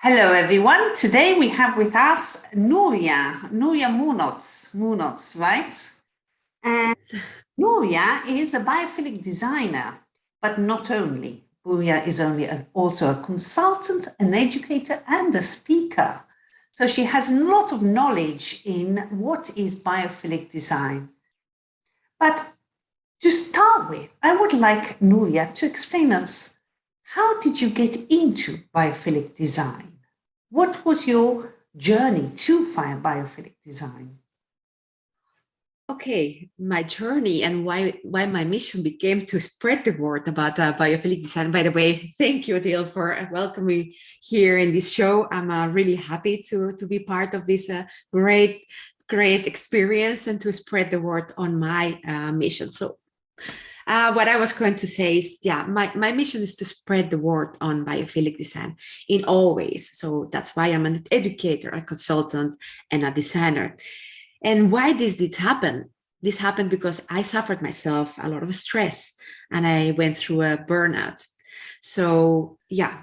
Hello, everyone. Today we have with us Nuria Munoz, right? And Nuria is a biophilic designer, but not only. Nuria is also a consultant, an educator, and a speaker. So she has a lot of knowledge in what is biophilic design. But to start with, I would like Nuria to explain us, how did you get into biophilic design? What was your journey to find biophilic design? Okay, my journey and why my mission became to spread the word about biophilic design. By the way, thank you, Odile, for welcoming me here in this show. I'm really happy to be part of this great experience and to spread the word on my mission. So what I was going to say is, yeah, my mission is to spread the word on biophilic design in all ways. So that's why I'm an educator, a consultant, and a designer. And why did this happen? This happened because I suffered myself a lot of stress and I went through a burnout. So yeah,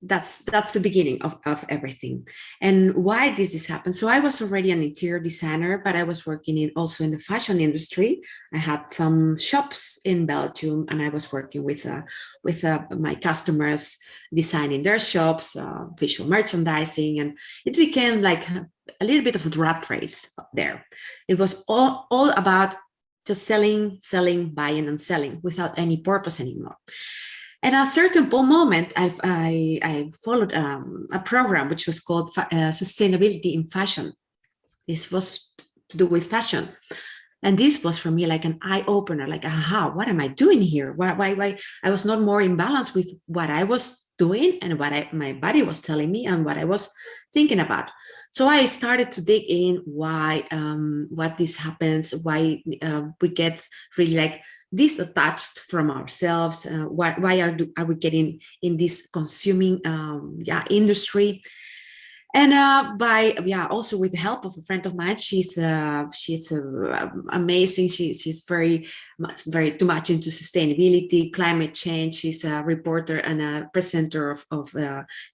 that's the beginning of everything. And why did this happen? So I was already an interior designer, but I was working also in the fashion industry. I had some shops in Belgium, and I was working with my customers, designing their shops, visual merchandising, and it became like a little bit of a rat race there. It was all about just selling, buying, and selling without any purpose anymore. And at a certain moment, I followed a program which was called Sustainability in Fashion. This was to do with fashion. And this was for me like an eye opener, like, aha, what am I doing here? Why I was not more in balance with what I was doing and what my body was telling me and what I was thinking about. So I started to dig in what this happens, why we get really like disattached from ourselves. Why are we getting in this consuming industry? And also with the help of a friend of mine, she's amazing. She's very too much into sustainability, climate change. She's a reporter and a presenter of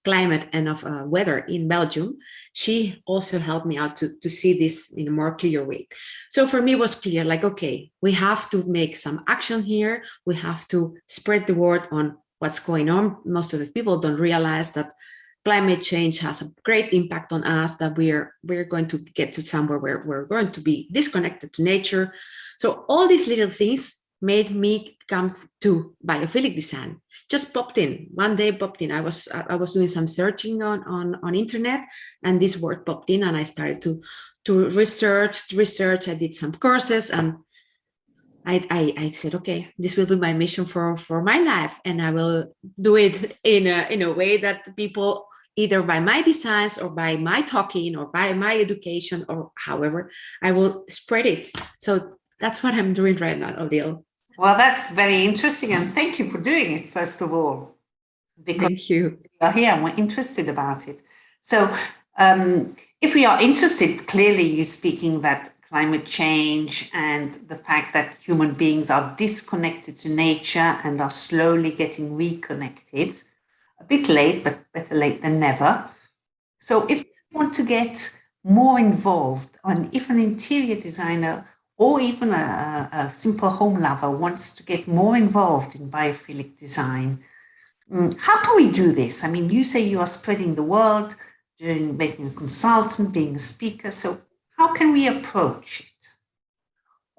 climate and of weather in Belgium. She also helped me out to see this in a more clear way. So for me, it was clear, like, okay, we have to make some action here. We have to spread the word on what's going on. Most of the people don't realize that climate change has a great impact on us, that we're going to get to somewhere where we're going to be disconnected to nature. So all these little things made me come to biophilic design. Just popped in one day. I was doing some searching on internet, and this word popped in, and I started to research. I did some courses, and I said, okay, this will be my mission for my life, and I will do it in a way that people, either by my designs or by my talking or by my education or however, I will spread it. So that's what I'm doing right now, Odile. Well, that's very interesting, and thank you for doing it, first of all. Because thank you. We are here and we're interested about it. So if we are interested, clearly you're speaking that climate change and the fact that human beings are disconnected to nature and are slowly getting reconnected. A bit late, but better late than never. So if you want to get more involved, and if an interior designer or even a simple home lover wants to get more involved in biophilic design, how can we do this? I mean, you say you are spreading the word, making a consultant, being a speaker. So how can we approach it?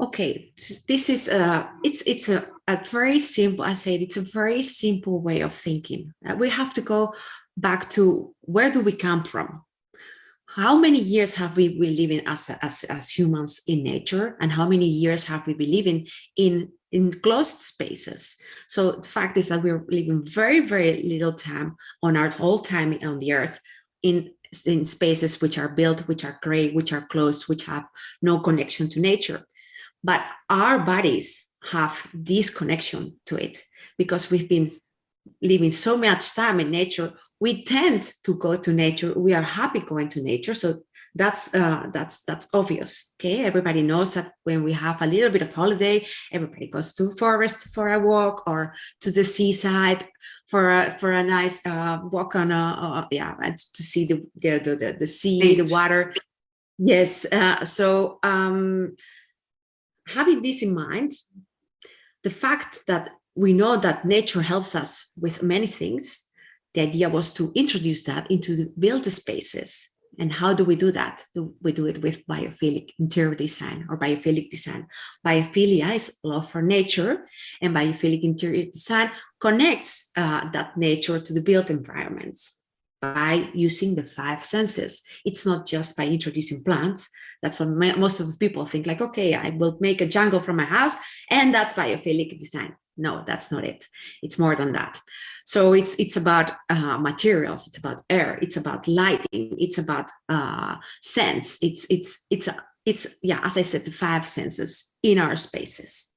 Okay, this is it's a very simple, I said, it's a very simple way of thinking. We have to go back to, where do we come from? How many years have we been living as humans in nature, and how many years have we been living in closed spaces? So the fact is that we're living very, very little time on our whole time on the earth in spaces which are built, which are gray, which are closed, which have no connection to nature. But our bodies have this connection to it because we've been living so much time in nature. We tend to go to nature. We are happy going to nature. So That's obvious. Okay, everybody knows that when we have a little bit of holiday, everybody goes to forest for a walk or to the seaside for a nice walk on and to see the sea, the water. Yes. So having this in mind, the fact that we know that nature helps us with many things, the idea was to introduce that into the built spaces. And how do we do that? We do it with biophilic interior design or biophilic design. Biophilia is love for nature, and biophilic interior design connects that nature to the built environments by using the 5 senses. It's not just by introducing plants. That's what most of the people think, like, okay, I will make a jungle from my house and that's biophilic design. No, that's not it. It's more than that. So it's about materials, it's about air, it's about lighting, it's about scents. It's as I said, the 5 senses in our spaces.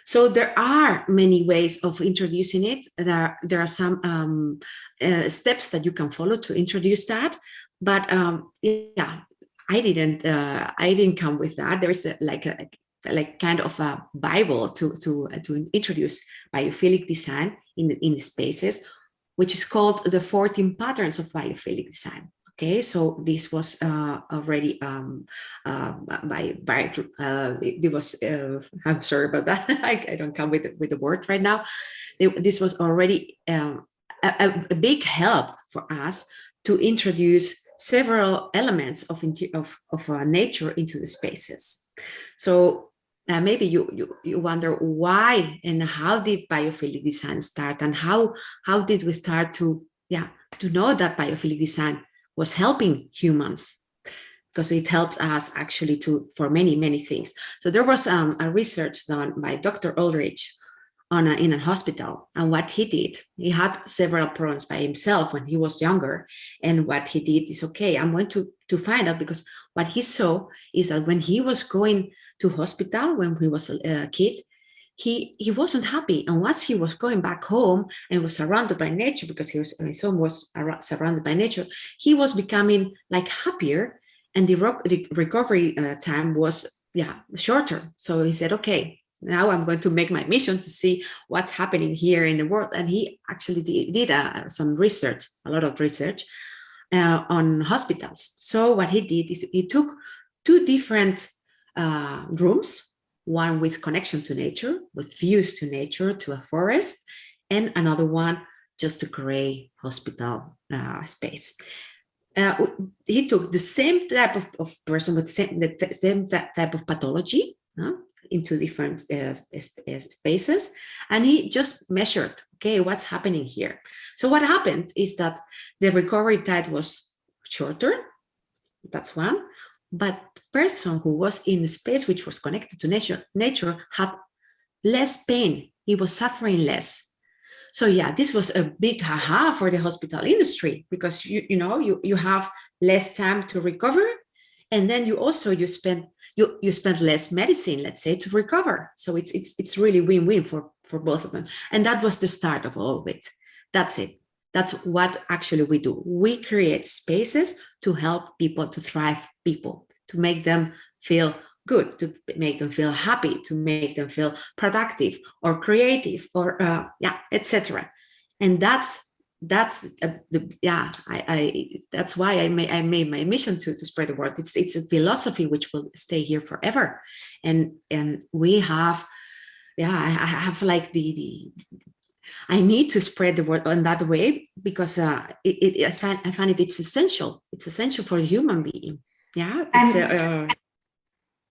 So there are many ways of introducing it. There are some steps that you can follow to introduce that. But I didn't come with that. There's like kind of a Bible to introduce biophilic design in the spaces, which is called the 14 patterns of biophilic design. Okay, so this was already it was I'm sorry about that. I don't come with the word right now. This was already a big help for us to introduce several elements of nature into the spaces. So maybe you wonder why and how did biophilic design start, and how did we start to know that biophilic design was helping humans, because it helped us actually for many things. So there was a research done by Dr. Ulrich in a hospital, and what he did, he had several problems by himself when he was younger, and what he did is, okay, I'm going to find out, because what he saw is that when he was going to hospital when he was a kid, he wasn't happy, and once he was going back home and was surrounded by nature, because his son was surrounded by nature, he was becoming like happier, and the recovery time was shorter. So he said, okay, now I'm going to make my mission to see what's happening here in the world. And he actually did some research, a lot of research on hospitals. So what he did is he took 2 different rooms, one with connection to nature, with views to nature, to a forest, and another one just a gray hospital space. He took the same type of person with the same type of pathology into different spaces, and he just measured, okay, what's happening here. So what happened is that the recovery time was shorter, that's one, but the person who was in the space which was connected to nature had less pain, he was suffering less. So this was a big haha for the hospital industry, because you have less time to recover, and then you spend less medicine, let's say, to recover. So it's really win-win for both of them. And that was the start of all of it. That's it. That's what actually we do. We create spaces to help people to thrive, to make them feel good, to make them feel happy, to make them feel productive or creative, or etc. And that's why I made my mission to spread the word. It's a philosophy which will stay here forever, and we have I have like I need to spread the word in that way, because I find it's essential. It's essential for a human being.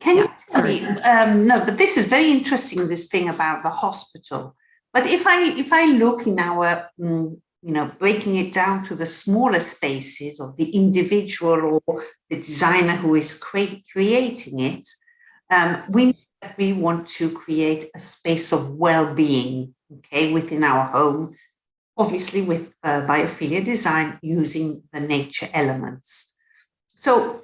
Can you tell me? No, but this is very interesting, this thing about the hospital. But if I look in our, breaking it down to the smaller spaces of the individual or the designer who is creating it, we want to create a space of well-being, okay, within our home, obviously with biophilia design using the nature elements. So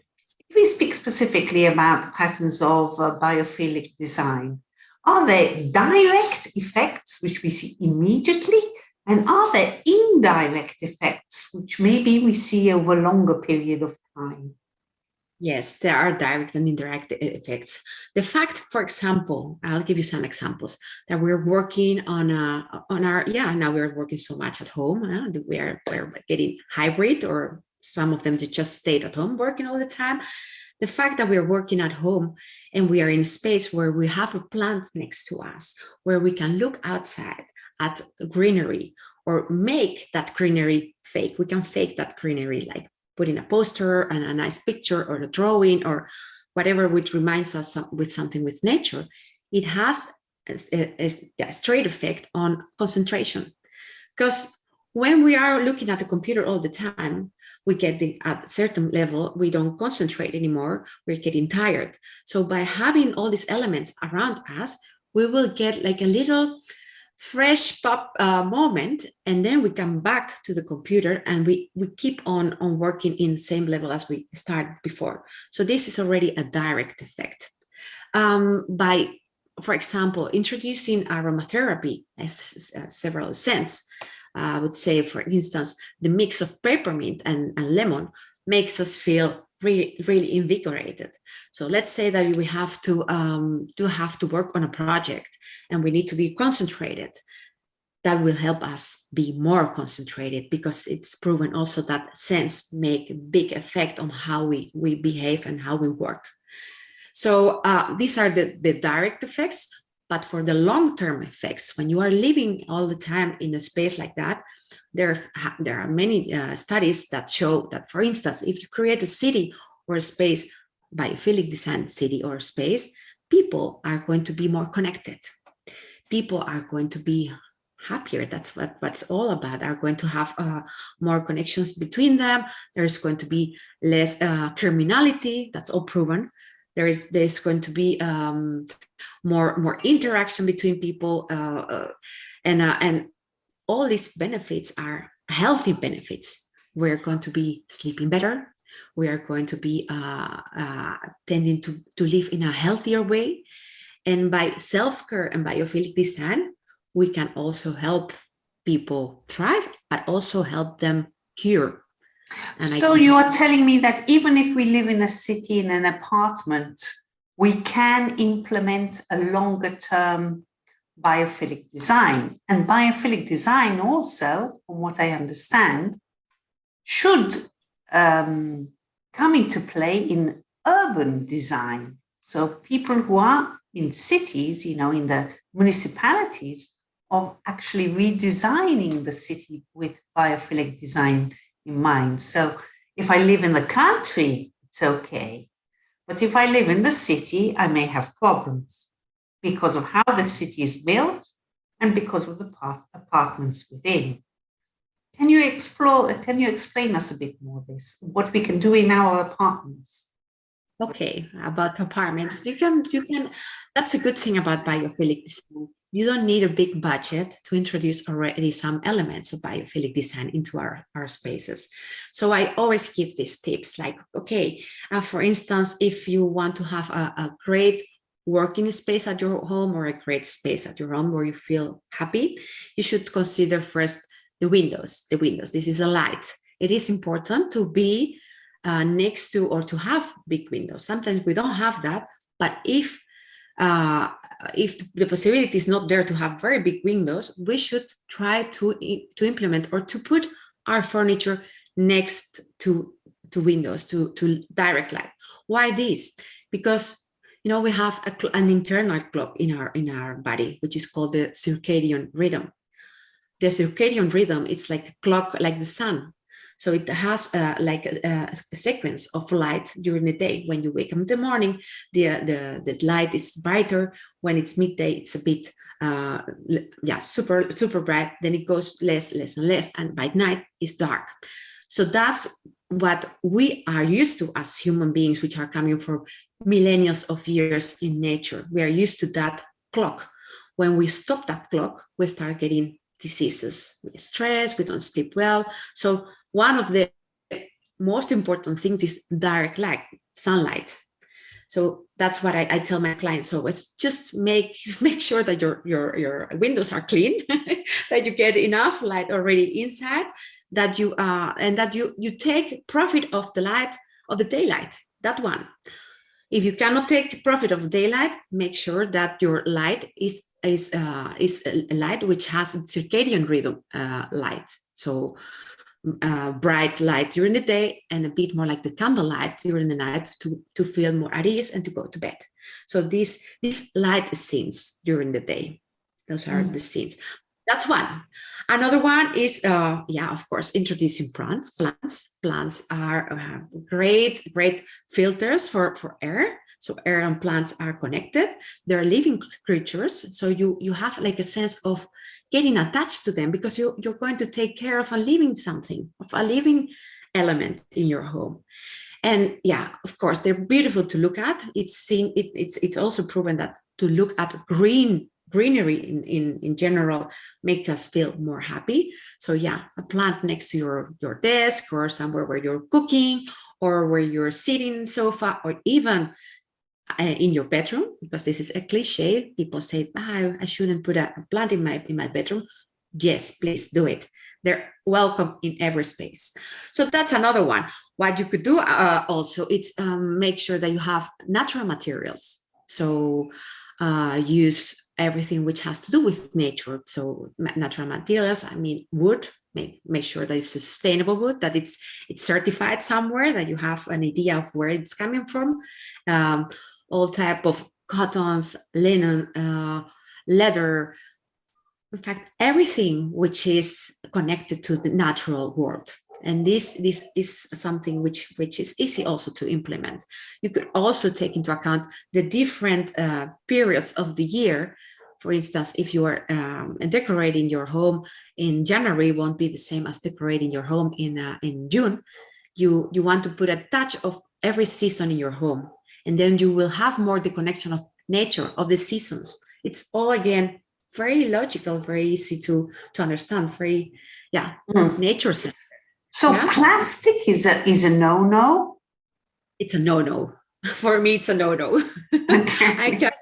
if we speak specifically about the patterns of biophilic design, are there direct effects which we see immediately, and are there indirect effects which maybe we see over a longer period of time? Yes, there are direct and indirect effects. The fact, for example, I'll give you some examples that we're working on our, yeah, now we're working so much at home. We're getting hybrid, or some of them that just stayed at home working all the time. The fact that we're working at home and we are in a space where we have a plant next to us, where we can look outside at greenery or make that greenery fake. We can fake that greenery, like put in a poster and a nice picture or a drawing or whatever, which reminds us with something with nature. It has a straight effect on concentration. Because when we are looking at the computer all the time, we get at a certain level, we don't concentrate anymore, we're getting tired. So by having all these elements around us, we will get like a little fresh pop moment, and then we come back to the computer and we keep on working in the same level as we started before. So this is already a direct effect. By, for example, introducing aromatherapy as several scents, I would say, for instance, the mix of peppermint and lemon makes us feel really, really invigorated. So let's say that we have to work on a project and we need to be concentrated. That will help us be more concentrated, because it's proven also that scents make a big effect on how we behave and how we work. So these are the direct effects. But for the long-term effects, when you are living all the time in a space like that, there are many studies that show that, for instance, if you create a city or a space, biophilic design city or space, people are going to be more connected. People are going to be happier. That's what's all about. Are going to have more connections between them. There's going to be less criminality. That's all proven. There's going to be more interaction between people, and all these benefits are healthy benefits. We're going to be sleeping better. We are going to be tending to live in a healthier way. And by self-care and biophilic design, we can also help people thrive, but also help them cure. And so you are telling me that even if we live in a city, in an apartment, we can implement a longer term biophilic design. And biophilic design also, from what I understand, should come into play in urban design. So people who are in cities, in the municipalities, are actually redesigning the city with biophilic design in mind. So if I live in the country, it's okay. But if I live in the city, I may have problems because of how the city is built and because of the apartments within. Can you explain us a bit more this, what we can do in our apartments? Okay, about apartments, you can, that's a good thing about biophilic design. You don't need a big budget to introduce already some elements of biophilic design into our spaces. So I always give these tips, like, okay, for instance, if you want to have a great working space at your home or a great space at your home where you feel happy, you should consider first the windows. This is a light. It is important to be next to, or to have big windows. Sometimes we don't have that, but if the possibility is not there to have very big windows, we should try to implement or to put our furniture next to windows, to direct light. Why this? Because we have an internal clock in our body, which is called the circadian rhythm. The circadian rhythm, it's like a clock, like the sun. So it has like a sequence of light during the day. When you wake up in the morning, the light is brighter. When it's midday, it's a bit super bright. Then it goes less and less, and by night it's dark. So that's what we are used to as human beings, which are coming for millennials of years in nature. We are used to that clock. When we stop that clock, we start getting diseases. We stress, we don't sleep well. So one of the most important things is direct light, sunlight. So that's what I tell my clients. So it's just make sure that your windows are clean, that you get enough light already inside, that you and that you take profit of the light, of the daylight. That one. If you cannot take profit of daylight, make sure that your light is a light which has circadian rhythm light. So bright light during the day and a bit more like the candlelight during the night to feel more at ease and to go to bed. So these light scenes during the day, those are the scenes. That's one. Another one is, of course, introducing plants. Plants are great filters for air. So air and plants are connected. They're living creatures. So you have like a sense of getting attached to them because you're going to take care of a living something, of a living element in your home. And yeah, of course, they're beautiful to look at. It's also proven that to look at greenery in general make us feel more happy. So yeah, a plant next to your desk or somewhere where you're cooking or where you're sitting sofa or even in your bedroom, because this is a cliche. People say, I shouldn't put a plant in my bedroom. Yes, please do it. They're welcome in every space. So that's another one. What you could do also, it's make sure that you have natural materials. So use everything which has to do with nature. So natural materials, I mean, wood, make sure that it's a sustainable wood, that it's certified somewhere, that you have an idea of where it's coming from. All type of cottons, linen, leather, in fact, everything which is connected to the natural world. And this is something which is easy also to implement. You could also take into account the different periods of the year. For instance, if you are decorating your home in January, won't be the same as decorating your home in June. You want to put a touch of every season in your home. And then you will have more the connection of nature, of the seasons. It's all, again, very logical, very easy to understand, very, nature sense. So plastic is a no-no? It's a no-no. For me, it's a no-no. Okay. I can't.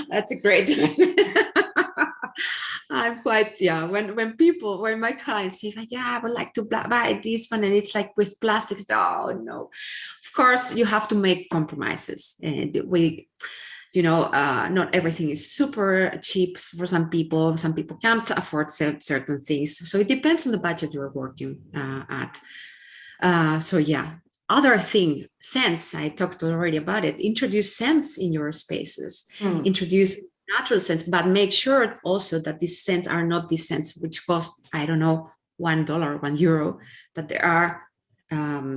That's a great. I'm quite, when my clients say, I would like to buy this one, and it's like with plastics. Oh no, of course you have to make compromises, and not everything is super cheap for some people. Some people can't afford certain things, so it depends on the budget you're working at. Other thing, scents, I talked already about it. Introduce scents in your spaces. Introduce natural scents, but make sure also that these scents are not these scents which cost, I don't know, $1, €1, that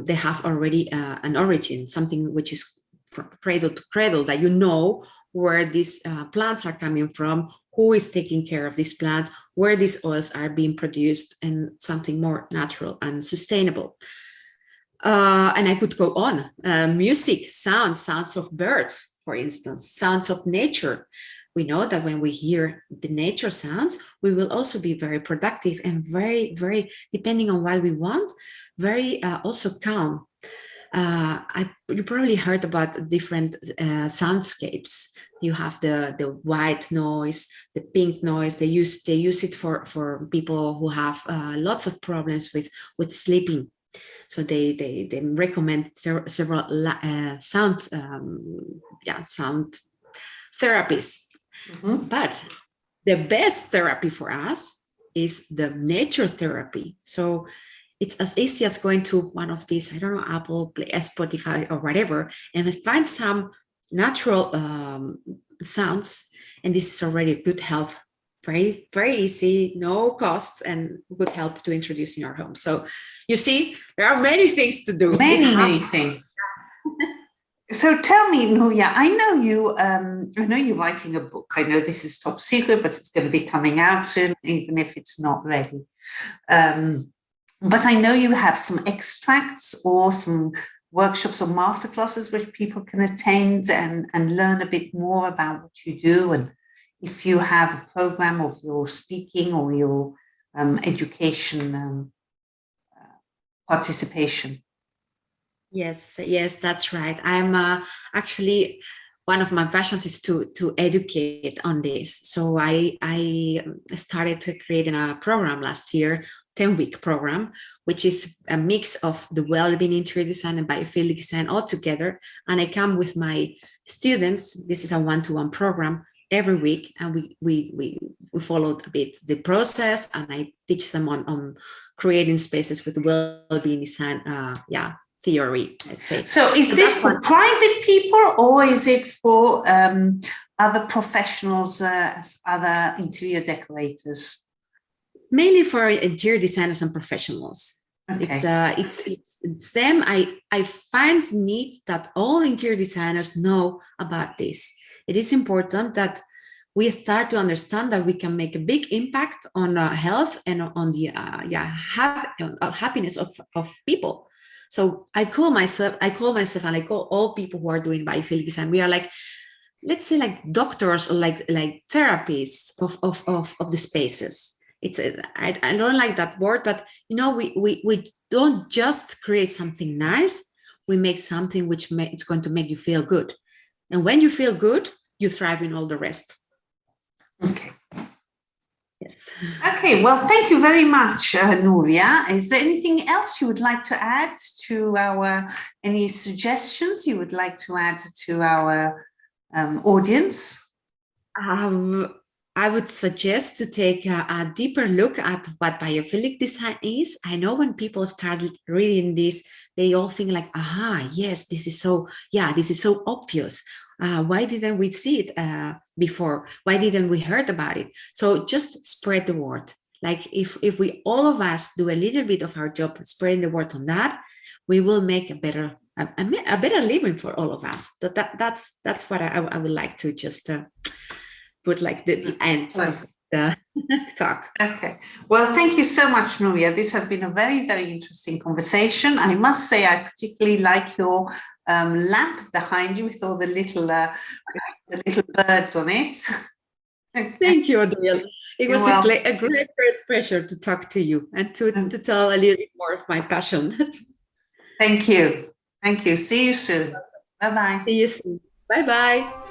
they have already an origin, something which is cradle to cradle, that you know where these plants are coming from, who is taking care of these plants, where these oils are being produced, and something more natural and sustainable. And I could go on. Music, sounds of birds, for instance, sounds of nature. We know that when we hear the nature sounds, we will also be very productive and very, very, depending on what we want, very also calm. You probably heard about different soundscapes. You have the white noise, the pink noise. They use it for people who have lots of problems with sleeping. So they recommend several sound therapies. But the best therapy for us is the nature therapy. So it's as easy as going to one of these, I don't know, Apple, Spotify, or whatever, and find some natural sounds. And this is already good help. Very, very easy, no cost, and good help to introduce in our home. So you see, there are many things to do. Many things. So tell me, Nuria, I know you're writing a book. I know this is top secret, but it's going to be coming out soon, even if it's not ready. But I know you have some extracts or some workshops or masterclasses which people can attend and learn a bit more about what you do. And if you have a program of your speaking or your education participation. Yes, that's right. I'm actually, one of my passions is to educate on this. So I started creating a program last year 10-week program, which is a mix of the Wellbeing Interior Design and Biophilic Design all together. And I come with my students. This is a one-to-one program every week, and we followed a bit the process, and I teach them on creating spaces with well-being design theory, let's say. So is this for private people, or is it for other professionals, as other interior decorators? Mainly for interior designers and professionals. Okay. It's them. I find need that all interior designers know about this. It is important that we start to understand that we can make a big impact on health and on the happiness of people. So I call myself, and I call all people who are doing biophilic design. We are like, let's say, like doctors or like therapists of the spaces. I don't like that word, but we don't just create something nice. We make something which it's going to make you feel good, and when you feel good, you thrive in all the rest. Okay. Yes. Okay. Well, thank you very much, Nuria. Is there anything else you would like to add to any suggestions you would like to add to our audience? I would suggest to take a deeper look at what biophilic design is. I know when people start reading this, they all think like, aha, yes, this is so obvious. Why didn't we see it before? Why didn't we heard about it? So just spread the word. Like if we all of us do a little bit of our job spreading the word on that, we will make a better living for all of us. That's what I would like to just put like the end of the talk. Okay. Well, thank you so much, Nuria. This has been a very, very interesting conversation. I must say, I particularly like your lamp behind you with all the little birds on it. Thank you, Odile. It was a great pleasure to talk to you and to tell a little bit more of my passion. Thank you. Thank you. See you soon. Bye-bye. See you soon. Bye-bye.